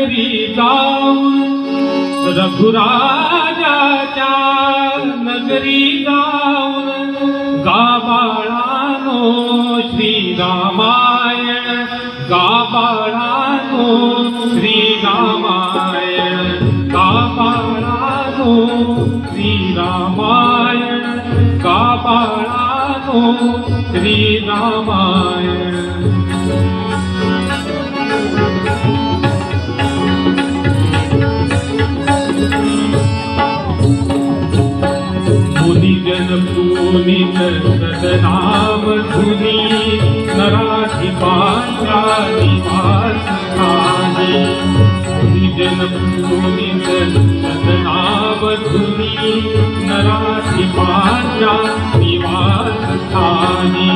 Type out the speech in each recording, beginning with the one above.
नगरी जाऊन रघुराजाच्या नगरी जाऊन गा बाळानो श्रीरामायण गा बाळानो श्रीरामायण गा बाळानो श्रीरामायण गा बाळानो श्रीरामायण मुनिजन पुनीत सदनामधुनी नराधी पांचा निवासस्थानी मुनिजन पुनीत सदनामधुनी नराधी पांचा निवासस्थानी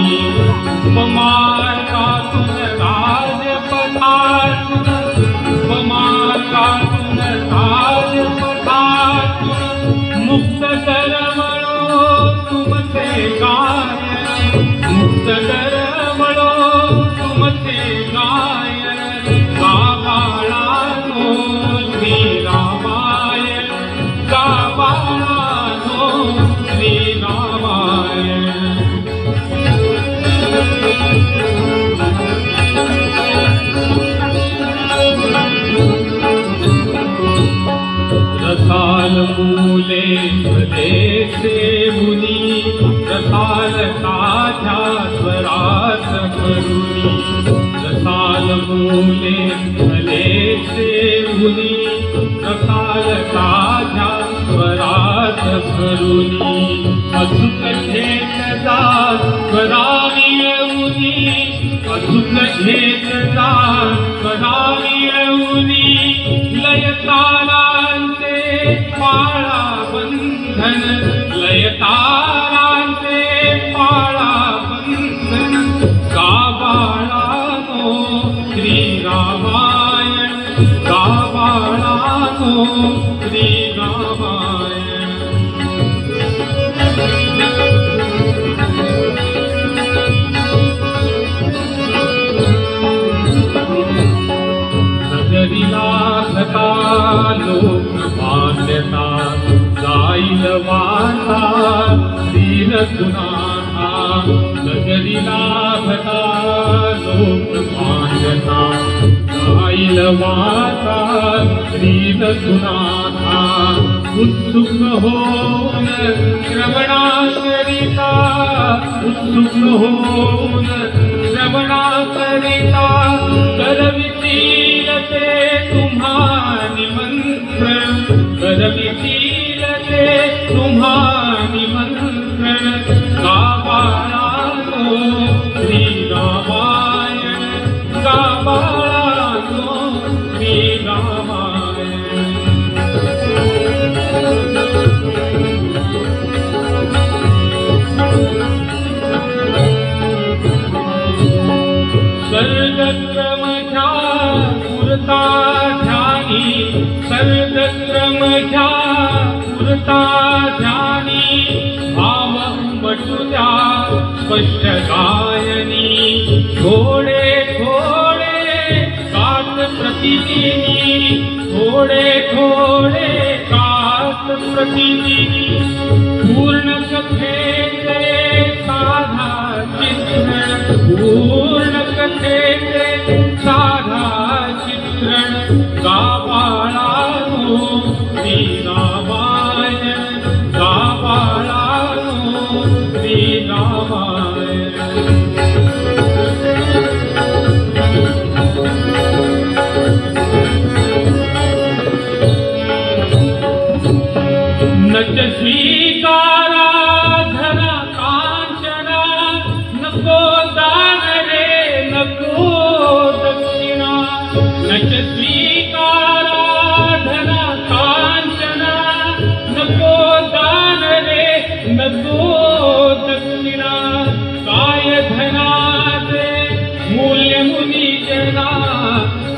उपमार्गातून राजपथातून उपमार्गातून राजपथातून मुक्त करवळो तुमचे गायन मुक्त करवळो तुमचे गायन गा बाळानो श्रीरामायण गा बाळानो श्रीरामायण रसाल मूले भलेसे मुनी रसाल ताझ्या स्वरात करुणी रसाल मूले भलेसे मुनी रसाल ताझ्या स्वरात करुणी अचूक घेत जात स्वरावी येऊनी अचूक घेत जात स्वरावी येऊनी लयतारांचे पाळा बंधन लयतारांचे पाळा बंधन गा बाळानो श्रीरामायण गा बाळानो श्रीरामायण नगरीला घटा लोक मान्यता जाईल वाटा दीन गुणाता नगरीला घटा लोक मान्यता जाईल वाटा दीन गुणाता उत्सुक होऊन श्रवणाकरिता उत्सुक होऊन श्रवणाकरिता करवितील ते तुम्हा निमंत्रण करवितील ते तुम्हा निमंत्रण गा बाळानो श्रीरामायण गा बाळानो श्रीरामायण सर्गक्रम घ्या पुरता ध्यानी सर्गक्रम घ्या पुरता ध्यानी भाव उमटू द्या स्पष्ट गायनी थोडे थोडे गात प्रतिदिनी थोडे थोडे गात प्रतिदिनी पूर्ण कथेचे साधा चित्रण पूर्ण कथेचे साधा चित्रण गा बाळानो श्रीरामायण गा बाळानो श्रीरामायण नच स्वीकारा धरा कांचना नको दान रे नको दक्षिणा नच स्वीकारा धरा कांचना नको दान रे नको दक्षिणा काय धनाचे मूल्य मुनिजना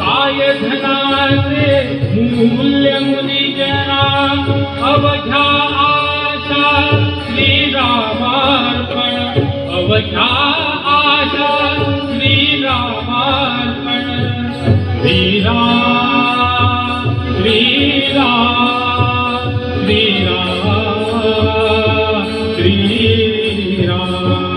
काय धनाचे मूल्य मुनिजना अवघ्या आशा श्रीरामार्पण अवघ्या आशा श्रीरामार्पण श्रीराम श्रीराम श्रीराम श्रीराम